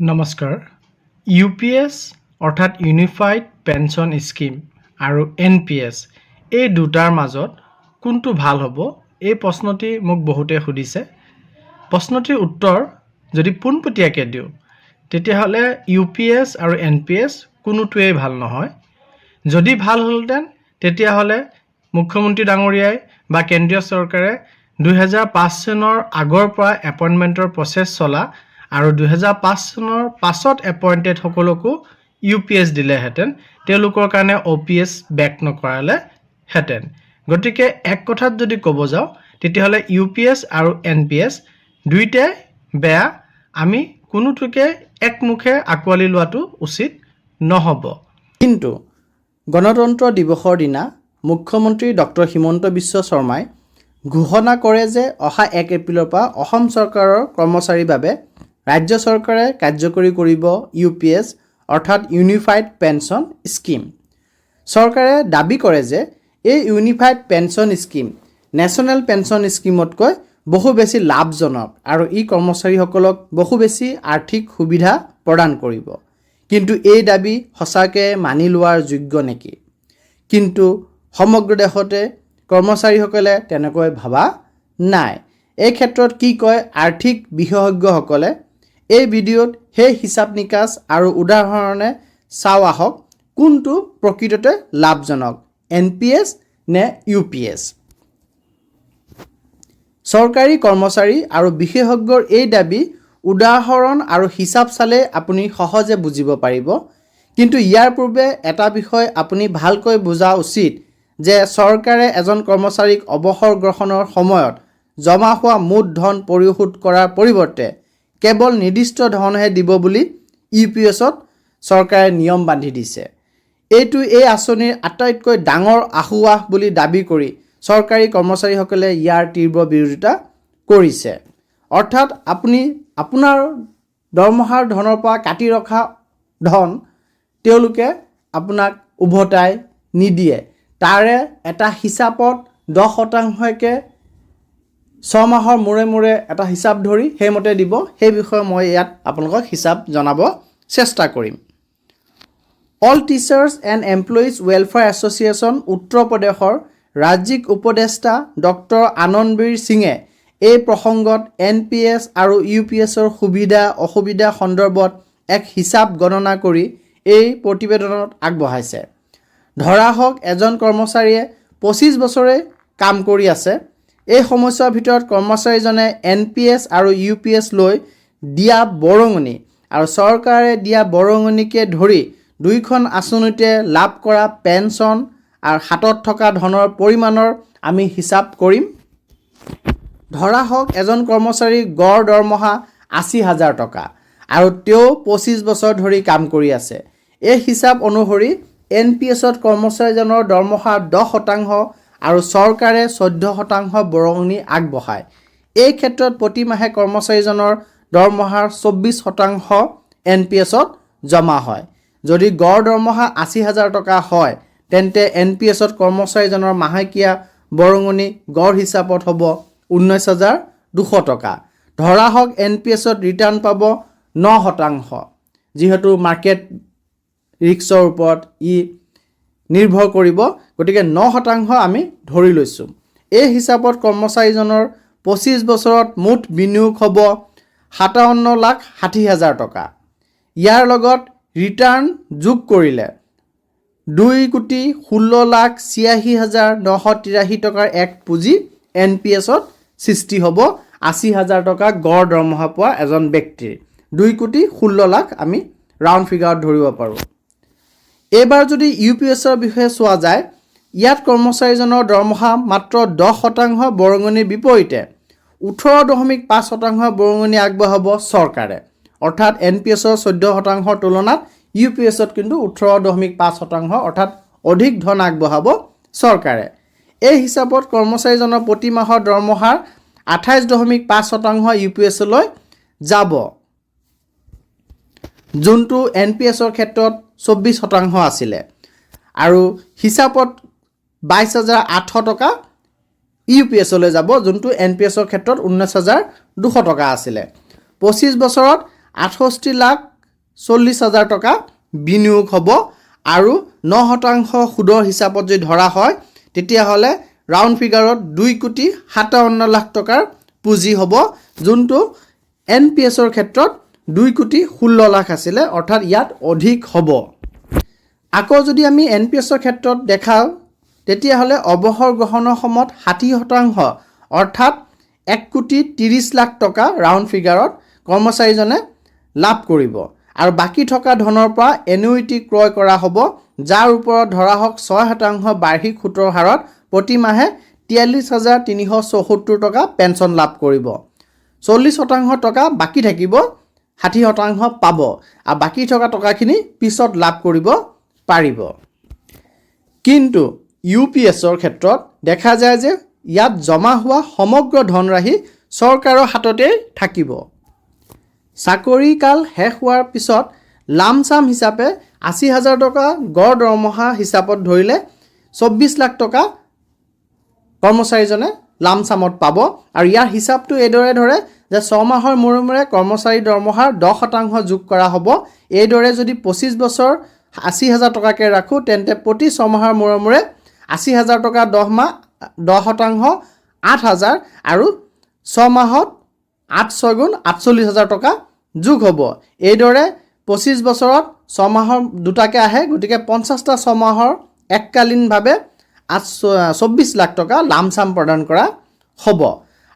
নমস্কাৰ। UPS অৰ্থাৎ unified pension scheme আৰু NPS এই দুটাৰ মাজত কোনটো ভাল হ'ব? এই প্ৰশ্নটি মোক বহুতে সুধিছে। প্ৰশ্নটিৰ উত্তৰ যদি পোনপটীয়াকৈ দিওঁ তেতিয়াহ'লে UPS আৰু NPS কোনোটোৱেই ভাল নহয়। যদি ভাল হ'লহেঁতেন তেতিয়াহ'লে মুখ্যমন্ত্ৰী ডাঙৰীয়াই বা কেন্দ্ৰীয় চৰকাৰে 2005 চনৰ আগৰ পৰা এপইণ্টমেণ্টৰ প্ৰচেছ চলা আৰু 2005 চনৰ পাছত এপইণ্টেড সকলকো UPS দিলেহেঁতেন, তেওঁলোকৰ কাৰণে OPS বেক নকৰালেহেঁতেন। গতিকে এক কথাত যদি ক'ব যাওঁ তেতিয়াহ'লে UPS আৰু NPS দুইটাই বেয়া। আমি কোনোটোকে একমুখে আঁকোৱালি লোৱাটো উচিত নহ'ব। কিন্তু গণতন্ত্ৰ দিৱসৰ দিনা মুখ্যমন্ত্ৰী ডক্টৰ হিমন্ত বিশ্ব শৰ্মাই ঘোষণা কৰে যে অহা 1 এপ্ৰিলৰ পৰা অসম চৰকাৰৰ কৰ্মচাৰীৰ বাবে ৰাজ্য চৰকাৰে কাৰ্যকৰী কৰিব UPS অৰ্থাৎ ইউনিফাইড পেঞ্চন স্কিম। চৰকাৰে দাবী কৰে যে এই unified pension scheme national pension স্কিমতকৈ বহু বেছি লাভজনক আৰু ই কৰ্মচাৰীসকলক বহু বেছি আৰ্থিক সুবিধা প্ৰদান কৰিব। কিন্তু এই দাবী সঁচাকৈ মানি লোৱাৰ যোগ্য নেকি? কিন্তু সমগ্ৰ দেশতে কৰ্মচাৰীসকলে তেনেকৈ ভাবা নাই। এই ক্ষেত্ৰত কি কয় আৰ্থিক বিশেষজ্ঞসকলে? এই ভিডিঅ'ত সেই হিচাপ নিকাচ আৰু উদাহৰণে চাওঁ আহক কোনটো প্ৰকৃততে লাভজনক, NPS নে UPS। চৰকাৰী কৰ্মচাৰী আৰু বিশেষজ্ঞৰ এই দাবী উদাহৰণ আৰু হিচাপ চালে আপুনি সহজে বুজিব পাৰিব। কিন্তু ইয়াৰ পূৰ্বে এটা বিষয় আপুনি ভালকৈ বুজা উচিত যে চৰকাৰে এজন কৰ্মচাৰীক অৱসৰ গ্ৰহণৰ সময়ত জমা হোৱা মুঠ ধন পৰিশোধ কৰাৰ পৰিৱৰ্তে কেৱল নিৰ্দিষ্ট ধনহে দিব বুলি UPSত চৰকাৰে নিয়ম বান্ধি দিছে। এইটো এই আঁচনিৰ আটাইতকৈ ডাঙৰ আসোঁৱাহ বুলি দাবী কৰি চৰকাৰী কৰ্মচাৰীসকলে ইয়াৰ তীব্ৰ বিৰোধিতা কৰিছে। অৰ্থাৎ আপুনি আপোনাৰ দৰমহাৰ ধনৰ পৰা কাটি ৰখা ধন তেওঁলোকে আপোনাক উভতাই নিদিয়ে। তাৰে এটা হিচাপত 10%কৈ 6 মাহৰ মূৰে মূৰে এটা হিচাপ ধৰি সেইমতে দিব। সেই বিষয়ে মই ইয়াত আপোনালোকক হিচাপ জনাব চেষ্টা কৰিম। All teachers and employees welfare association উত্তৰ প্ৰদেশৰ ৰাজ্যিক উপদেষ্টা ডক্টৰ আনন্দবীৰ সিঙে এই প্ৰসংগত NPS আৰু UPSৰ সুবিধা অসুবিধা সন্দৰ্ভত এক হিচাপ গণনা কৰি এই প্ৰতিবেদনত আগবঢ়াইছে। ধৰা হওক এজন কৰ্মচাৰীয়ে 25 বছৰে কাম কৰি আছে। এই সময়ছোৱাৰ ভিতৰত কৰ্মচাৰীজনে NPS আৰু UPS লৈ দিয়া বৰঙণি আৰু চৰকাৰে দিয়া বৰঙণিকে ধৰি দুইখন আঁচনিতে লাভ কৰা পেঞ্চন আৰু হাতত থকা ধনৰ পৰিমাণৰ আমি হিচাপ কৰিম। ধৰা হওক এজন কৰ্মচাৰীৰ গড় দৰমহা 80,000 টকা আৰু তেওঁ 25 বছৰ ধৰি কাম কৰি আছে। এই হিচাপ অনুসৰি NPSত কৰ্মচাৰীজনৰ দৰমহাৰ 10% আৰু চৰকাৰে 14% বৰঙণি আগবঢ়ায়। এই ক্ষেত্ৰত প্ৰতিমাহে কৰ্মচাৰীজনৰ দৰমহাৰ 24% NPSত জমা হয়। যদি গড় দৰমহা 80,000 টকা হয় তেন্তে NPSত কৰ্মচাৰীজনৰ মাহেকীয়া বৰঙণি গড় হিচাপত হ'ব 19,200 টকা। ধৰা হওক NPSত ৰিটাৰ্ণ পাব 9%, যিহেতু মাৰ্কেট ৰিস্কৰ ওপৰত ই নিৰ্ভৰ কৰিব। গতিকে 9% আমি ধৰি লৈছোঁ। এই হিচাপত কৰ্মচাৰীজনৰ 25 বছৰত মুঠ বিনিয়োগ হ'ব 57,60,000 টকা। ইয়াৰ লগত ৰিটাৰ্ণ যোগ কৰিলে 2,16,86,983 টকাৰ এক পুঁজি NPSত সৃষ্টি হ'ব 80,000 টকা গড় দৰমহা পোৱা এজন ব্যক্তিৰ। 2,16,00,000 আমি ৰাউণ্ড ফিগাৰত ধৰিব পাৰোঁ। এইবাৰ যদি UPSৰ বিষয়ে চোৱা যায়, ইয়াত কৰ্মচাৰীজনৰ দৰমহা মাত্ৰ 10% বৰঙণিৰ বিপৰীতে 18.5% বৰঙণি আগবঢ়াব চৰকাৰে। অৰ্থাৎ NPSৰ 14%ৰ তুলনাত UPSত কিন্তু 18.5% অৰ্থাৎ অধিক ধন আগবঢ়াব চৰকাৰে। এই হিচাপত কৰ্মচাৰীজনৰ প্ৰতি মাহৰ দৰমহাৰ 28.5% UPSলৈ যাব, যোনটো NPSৰ ক্ষেত্ৰত 24% আছিলে। আৰু হিচাপত 22,800 টকা UPSলৈ যাব, যোনটো NPSৰ ক্ষেত্ৰত 19,200 টকা আছিলে। 25 বছৰত 40,000 টকা বিনিয়োগ হ'ব আৰু 9% সুদৰ হিচাপত যদি ধৰা হয় তেতিয়াহ'লে ৰাউণ্ড ফিগাৰত 2,57,00,000 টকাৰ পুঁজি হ'ব, যোনটো NPSৰ ক্ষেত্ৰত 2,16,00,000 আছিলে, অৰ্থাৎ ইয়াত অধিক হ'ব। আকৌ যদি আমি NPSৰ ক্ষেত্ৰত দেখাওঁ তেতিয়াহ'লে অৱসৰ গ্ৰহণৰ সময়ত 60% অৰ্থাৎ 1,30,00,000 টকা ৰাউণ্ড ফিগাৰত কৰ্মচাৰীজনে লাভ কৰিব আৰু বাকী থকা ধনৰ পৰা এনুইটি ক্ৰয় কৰা হ'ব, যাৰ ওপৰত ধৰা হওক 6% বাৰ্ষিক সুতৰ হাৰত প্ৰতি মাহে 43,374 টকা পেঞ্চন লাভ কৰিব। 40% টকা বাকী থাকিব, 60% পাব আৰু বাকী থকা টকাখিনি পিছত লাভ কৰিব পাৰিব। কিন্তু UPSৰ ক্ষেত্ৰত দেখা যায় যে ইয়াত জমা হোৱা সমগ্ৰ ধনৰাশি চৰকাৰৰ হাততেই থাকিব। চাকৰি কাল শেষ হোৱাৰ পিছত লামচাম হিচাপে 80,000 টকা গড় দৰমহা হিচাপত ধৰিলে 24 লাখ টকা কৰ্মচাৰীজনে লামচামত পাব আৰু ইয়াৰ হিচাপটো এইদৰে ধৰে যে 6 মাহৰ মূৰে মূৰে কৰ্মচাৰী দৰমহাৰ 10% যোগ কৰা হ'ব। এইদৰে যদি 25 বছৰ 80,000 টকাকৈ ৰাখোঁ তেন্তে প্ৰতি 6 মাহৰ মূৰে মূৰে 80,000 টকা 10 মাহ 10% 8,000 আৰু 6 মাহত 8 গুণ 48,000 টকা যোগ হ'ব। এইদৰে 25 বছৰত 6 মাহৰ দুটাকৈ আহে, গতিকে 50টা 6 মাহৰ এককালীনভাৱে 24 লাখ টকা লামচাম প্ৰদান কৰা হ'ব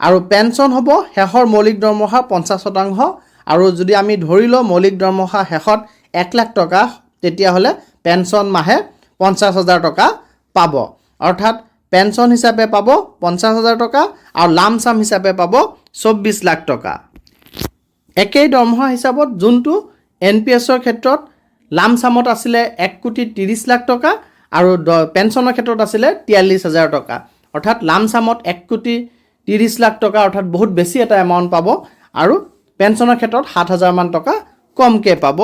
আৰু পেঞ্চন হ'ব শেষৰ মৌলিক দৰমহাৰ 50% আৰু যদি আমি ধৰি লওঁ মৌলিক দৰমহা শেষত 1 লাখ টকা তেতিয়াহ'লে পেঞ্চন মাহে 50,000 টকা পাব, অৰ্থাৎ পেঞ্চন হিচাপে পাব 50,000 টকা আৰু লামচাম হিচাপে পাব 24 লাখ টকা। একেই দৰমহা হিচাপত যোনটো NPSৰ ক্ষেত্ৰত লামচামত আছিলে 1,30,00,000 টকা আৰু পেঞ্চনৰ ক্ষেত্ৰত আছিলে 43,000 টকা, অৰ্থাৎ লামচামত 1,30,00,000 টকা অৰ্থাৎ বহুত বেছি এটা এমাউণ্ট পাব আৰু পেঞ্চনৰ ক্ষেত্ৰত 7,000 মান টকা কমকৈ পাব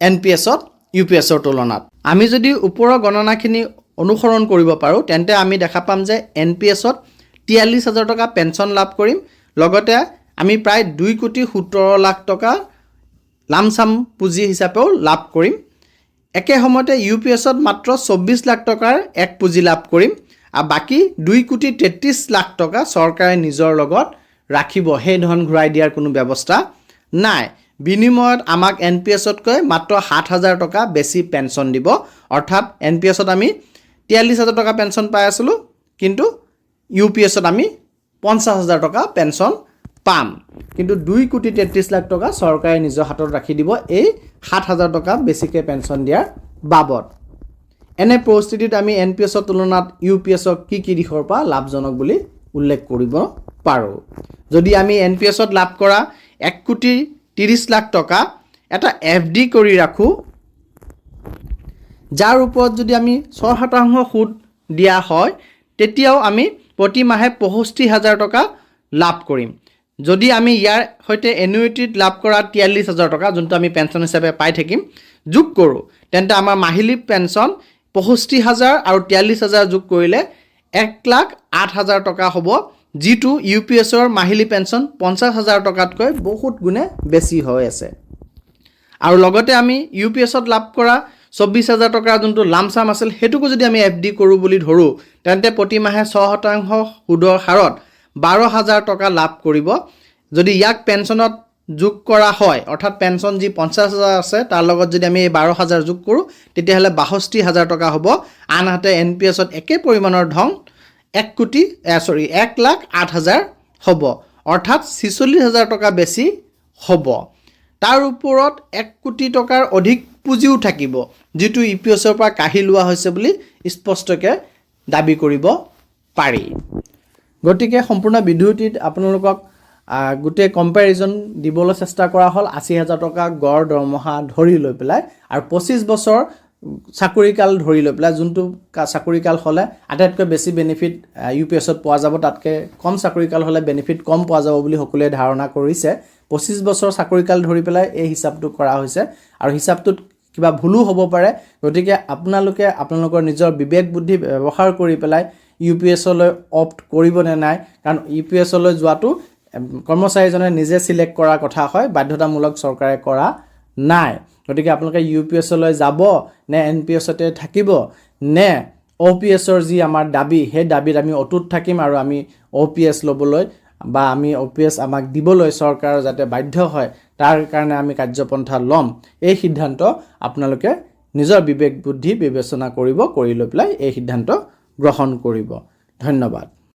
NPSত UPSৰ তুলনাত। আমি যদি ওপৰৰ গণনাখিনি অনুসৰণ কৰিব পাৰোঁ তেন্তে আমি দেখা পাম যে NPSত 43,000 টকা পেঞ্চন লাভ কৰিম, লগতে আমি প্ৰায় 2,17,00,000 টকা লামচাম পুঁজি হিচাপেও লাভ কৰিম। একে সময়তে UPSত মাত্ৰ 24 লাখ টকাৰ এক পুঁজি লাভ কৰিম আৰু বাকী 2,33,00,000 টকা চৰকাৰে নিজৰ লগত ৰাখিব, সেই ধন ঘূৰাই দিয়াৰ কোনো ব্যৱস্থা নাই। বিনিময়ত আমাক NPSতকৈ মাত্ৰ 7,000 টকা বেছি পেঞ্চন দিব, অৰ্থাৎ NPSত আমি 43,000 টকা পেঞ্চন পাই আছিলোঁ, কিন্তু UPSত আমি 50,000 টকা পেঞ্চন পাম, কিন্তু 2,33,00,000 টকা চৰকাৰে নিজৰ হাতত ৰাখি দিব এই 7,000 টকা বেছিকৈ পেঞ্চন দিয়াৰ বাবদ। এনে পৰিস্থিতিত আমি NPSৰ তুলনাত UPSক কি দিশৰ পৰা লাভজনক বুলি উল্লেখ কৰিব পাৰোঁ। যদি আমি NPSত লাভ কৰা 1,30,00,000 টকা এটা FD কৰি ৰাখোঁ, যাৰ ওপৰত যদি আমি 6% সুদ দিয়া হয় তেতিয়াও আমি প্ৰতি মাহে 65,000 টকা লাভ কৰিম। যদি আমি ইয়াৰ সৈতে এনুইটিত লাভ কৰা 43,000 টকা যোনটো আমি পেঞ্চন হিচাপে পাই থাকিম যোগ কৰোঁ তেন্তে আমাৰ মাহিলী পেঞ্চন 65,000 আৰু 43,000 যোগ কৰিলে 1,08,000 টকা হ'ব, যিটো UPSৰ মাহিলী পেঞ্চন 50,000 টকাতকৈ বহুত গুণে বেছি হৈ আছে। আৰু লগতে আমি UPSত লাভ কৰা 24,000 টকা যোনটো লামচাম আছিল সেইটোকো যদি আমি FD কৰোঁ বুলি ধৰোঁ তেন্তে প্ৰতি মাহে 6% সুদৰ হাৰত 12,000 টকা লাভ কৰিব। যদি ইয়াক পেঞ্চনত যোগ কৰা হয়, অৰ্থাৎ পেঞ্চন যি 50,000 আছে তাৰ লগত যদি আমি এই 12,000 যোগ কৰোঁ তেতিয়াহ'লে 62,000 টকা হ'ব। আনহাতে NPSত একে পৰিমাণৰ ধন 1,08,000 হ'ব, অৰ্থাৎ 46,000 টকা বেছি হ'ব। তাৰ ওপৰত 1 কোটি টকাৰ অধিক পুঁজিও থাকিব, যিটো UPSৰ পৰা কাঢ়ি লোৱা হৈছে বুলি স্পষ্টকৈ দাবী কৰিব পাৰি। গতিকে সম্পূৰ্ণ ভিডিঅ'টিত আপোনালোকক গোটেই কম্পেৰিজন দিবলৈ চেষ্টা কৰা হ'ল 80,000 টকা গড় দৰমহা ধৰি লৈ পেলাই আৰু 25 বছৰ চাকৰিকাল ধৰি লৈ পেলাই, যোনটো চাকৰিকাল হ'লে আটাইতকৈ বেছি বেনিফিট UPSত পোৱা যাব, তাতকৈ কম চাকৰিকাল হ'লে বেনিফিট কম পোৱা যাব বুলি সকলোৱে ধাৰণা কৰিছে। 25 বছৰ চাকৰিকাল ধৰি পেলাই এই হিচাপটো কৰা হৈছে আৰু হিচাপটোত কিবা ভুলো হ'ব পাৰে, গতিকে আপোনালোকে আপোনালোকৰ নিজৰ বিবেক বুদ্ধি ব্যৱহাৰ কৰি পেলাই UPSলৈ অপ্ট কৰিব নে নাই, কাৰণ UPSলৈ যোৱাটো কৰ্মচাৰীজনে নিজে চিলেক্ট কৰাৰ কথা হয়, বাধ্যতামূলক চৰকাৰে কৰা নাই। গতিকে আপোনালোকে UPSলৈ যাব নে NPSতে থাকিব নে OPSৰ যি আমাৰ দাবী সেই দাবীত আমি অটুট থাকিম আৰু আমি OPS ল'বলৈ বা আমি OPS আমাক দিবলৈ চৰকাৰ যাতে বাধ্য হয় তাৰ কাৰণে আমি কাৰ্যপন্থা ল'ম, এই সিদ্ধান্ত আপোনালোকে নিজৰ বিবেক বুদ্ধি বিবেচনা কৰি লৈ পেলাই এই সিদ্ধান্ত গ্ৰহণ কৰিব। ধন্যবাদ।